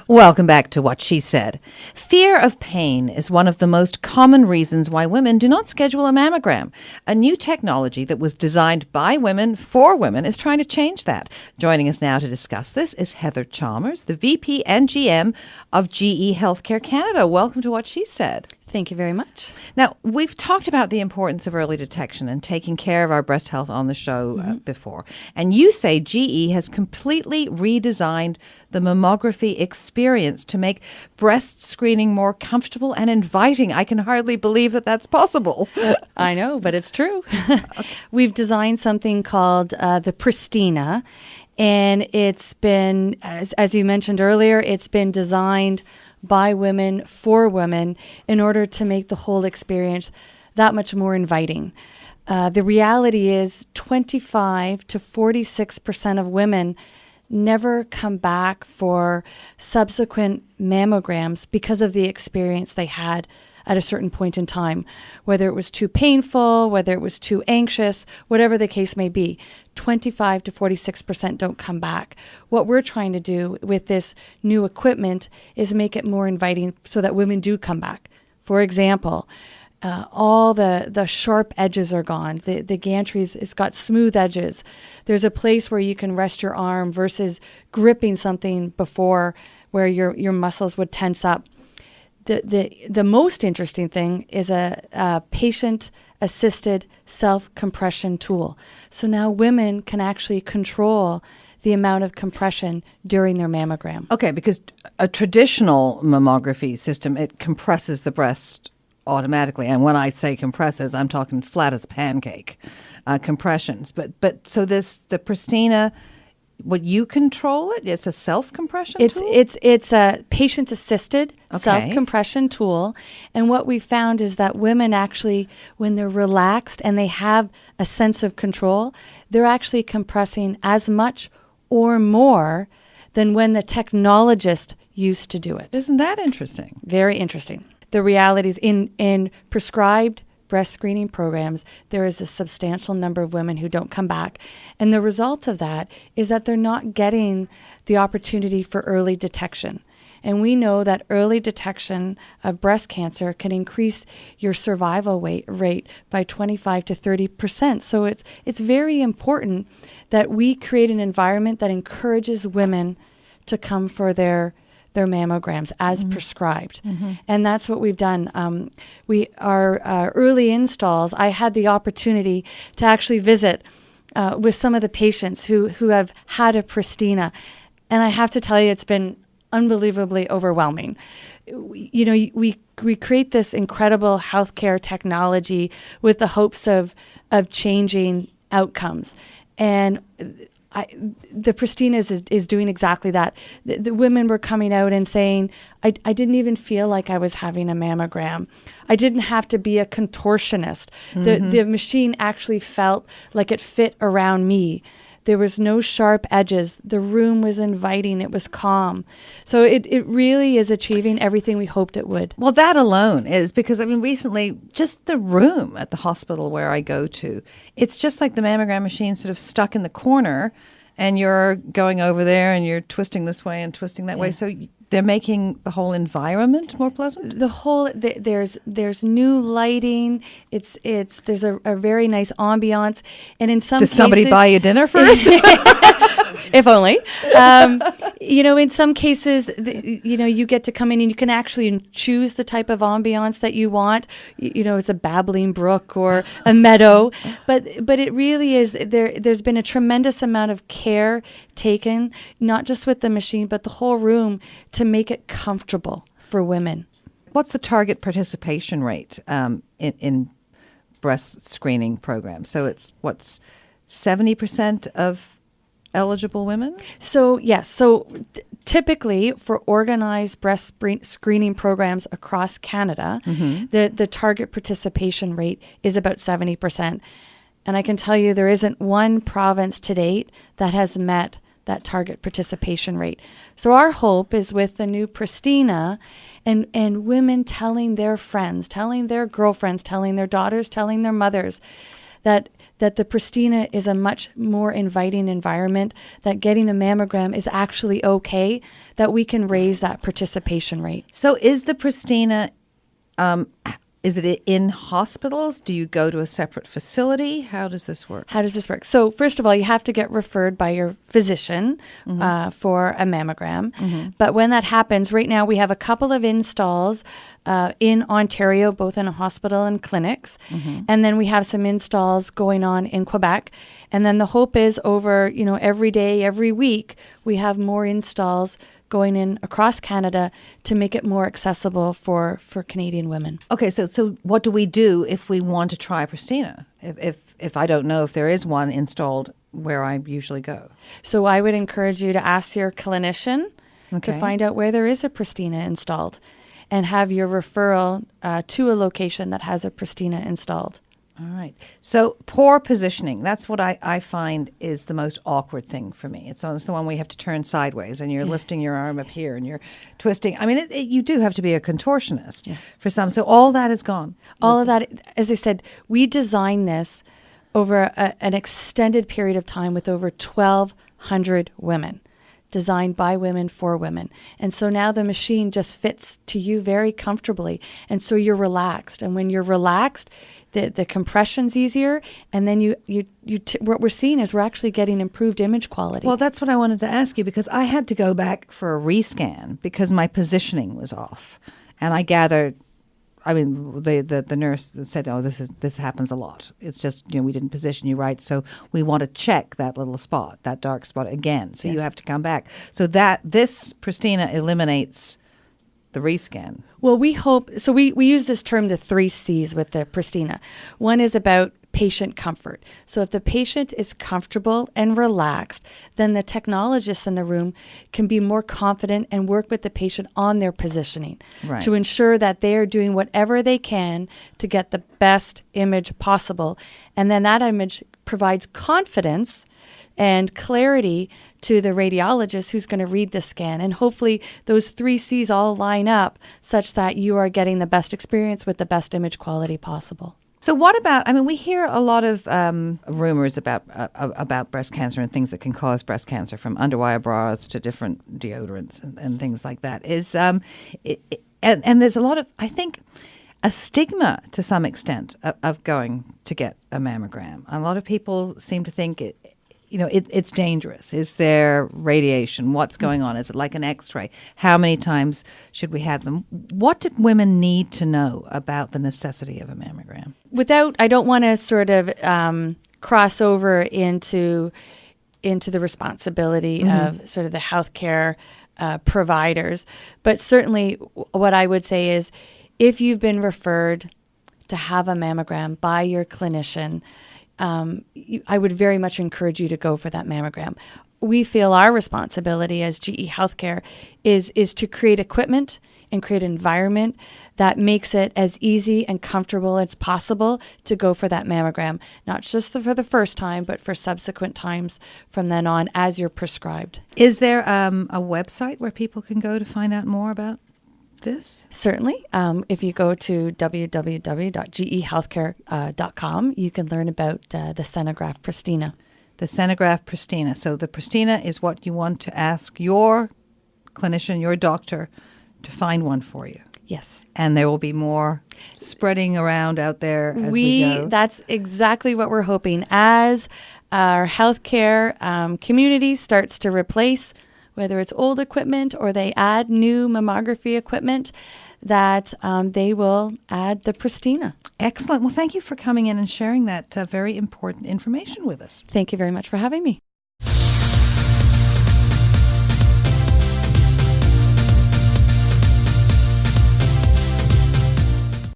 Welcome back to What She Said. Fear of pain is one of the most common reasons why women do not schedule a mammogram. A new technology that was designed by women for women is trying to change that. Joining us now to discuss this is Heather Chalmers, the VP and GM of GE Healthcare Canada. Welcome to What She Said. Thank you very much. Now, we've talked about the importance of early detection and taking care of our breast health on the show before. And you say GE has completely redesigned the Mammography Experience to make breast screening more comfortable and inviting. I can hardly believe that that's possible. I know, but it's true. We've designed something called the Pristina. And it's been, as you mentioned earlier, it's been designed by women for women in order to make the whole experience that much more inviting. The reality is 25 to 46% of women never come back for subsequent mammograms because of the experience they had at a certain point in time, whether it was too painful, whether it was too anxious, whatever the case may be. 25 to 46% don't come back. What we're trying to do with this new equipment is make it more inviting so that women do come back. For example, all the sharp edges are gone. The gantry it's got smooth edges. There's a place where you can rest your arm versus gripping something before where your muscles would tense up. The most interesting thing is a patient-assisted self-compression tool. So now women can actually control the amount of compression during their mammogram. Okay, because a traditional mammography system, it compresses the breast automatically. And when I say compresses, I'm talking flat as a pancake compressions. But so the Pristina, what you control it? It's a self-compression tool? It's a patient-assisted self-compression tool. And what we found is that women actually, when they're relaxed and they have a sense of control, they're actually compressing as much or more than when the technologist used to do it. Isn't that interesting? Very interesting. The reality is in prescribed breast screening programs, there is a substantial number of women who don't come back. And the result of that is that they're not getting the opportunity for early detection. And we know that early detection of breast cancer can increase your survival rate by 25 to 30%. So it's very important that we create an environment that encourages women to come for their mammograms as prescribed. And that's what we've done. Our early installs, I had the opportunity to actually visit with some of the patients who have had a Pristina. And I have to tell you, it's been unbelievably overwhelming. We create this incredible healthcare technology with the hopes of changing outcomes. And the Pristina is doing exactly that. The women were coming out and saying, I didn't even feel like I was having a mammogram. I didn't have to be a contortionist. The machine actually felt like it fit around me. There was no sharp edges. The room was inviting. It was calm. So it really is achieving everything we hoped it would. Well, that alone is because, recently, just the room at the hospital where I go to, it's just like the mammogram machine sort of stuck in the corner and you're going over there and you're twisting this way and twisting that way. So they're making the whole environment more pleasant? There's new lighting. There's a very nice ambiance. And in some cases... Does somebody buy you dinner first? If only. In some cases, you get to come in and you can actually choose the type of ambiance that you want. It's a babbling brook or a meadow. But it really is, there's been a tremendous amount of care taken, not just with the machine, but the whole room to make it comfortable for women. What's the target participation rate in breast screening programs? So it's, 70% of eligible women? So, yes. So typically for organized breast screening programs across Canada, the target participation rate is about 70%. And I can tell you there isn't one province to date that has met that target participation rate. So our hope is with the new Pristina and women telling their friends, telling their girlfriends, telling their daughters, telling their mothers that the Pristina is a much more inviting environment, that getting a mammogram is actually okay, that we can raise that participation rate. So is the Pristina, is it in hospitals? Do you go to a separate facility? How does this work? How does this work? So first of all, you have to get referred by your physician for a mammogram. But when that happens, right now we have a couple of installs in Ontario, both in a hospital and clinics. And then we have some installs going on in Quebec. And then the hope is over, every day, every week, we have more installs going in across Canada to make it more accessible for Canadian women. Okay, so what do we do if we want to try Pristina? If I don't know if there is one installed where I usually go? So I would encourage you to ask your clinician to Okay. find out where there is a Pristina installed and have your referral to a location that has a Pristina installed. All right. So poor positioning, that's what I find is the most awkward thing for me. It's almost the one where you have to turn sideways and you're lifting your arm up here and you're twisting. I mean, you do have to be a contortionist for some. So all that is gone. All of that, as I said, we designed this over an extended period of time with over 1,200 women, designed by women for women. And so now the machine just fits to you very comfortably. And so you're relaxed. And when you're relaxed, the compression's easier, and then what we're seeing is we're actually getting improved image quality. Well, that's what I wanted to ask you, because I had to go back for a rescan because my positioning was off. And I gathered, I mean, the nurse said, "Oh, this happens a lot. It's just, we didn't position you right, so we want to check that little spot, that dark spot again. So you have to come back." So this Pristina eliminates the rescan. Well, we hope, so we use this term, the 3 C's with the Pristina. One is about patient comfort. So if the patient is comfortable and relaxed, then the technologists in the room can be more confident and work with the patient on their positioning to ensure that they are doing whatever they can to get the best image possible. And then that image provides confidence and clarity to the radiologist who's going to read the scan. And hopefully those 3 C's all line up such that you are getting the best experience with the best image quality possible. So what about, I mean, we hear a lot of rumors about breast cancer and things that can cause breast cancer, from underwire bras to different deodorants and things like that. And there's a lot of, I think, a stigma to some extent of going to get a mammogram. A lot of people seem to think it's dangerous. Is there radiation? What's going on? Is it like an X-ray? How many times should we have them? What do women need to know about the necessity of a mammogram? I don't want to sort of cross over into the responsibility of sort of the healthcare providers, but certainly what I would say is, if you've been referred to have a mammogram by your clinician, I would very much encourage you to go for that mammogram. We feel our responsibility as GE Healthcare is to create equipment and create an environment that makes it as easy and comfortable as possible to go for that mammogram, not just for the first time, but for subsequent times from then on as you're prescribed. Is there a website where people can go to find out more about this? Certainly. If you go to www.gehealthcare.com, you can learn about the Senograph Pristina. The Senograph Pristina. So the Pristina is what you want to ask your clinician, your doctor, to find one for you. Yes. And there will be more spreading around out there as we go. That's exactly what we're hoping. As our healthcare community starts to replace, whether it's old equipment or they add new mammography equipment, that they will add the Pristina. Excellent. Well, thank you for coming in and sharing that very important information with us. Thank you very much for having me.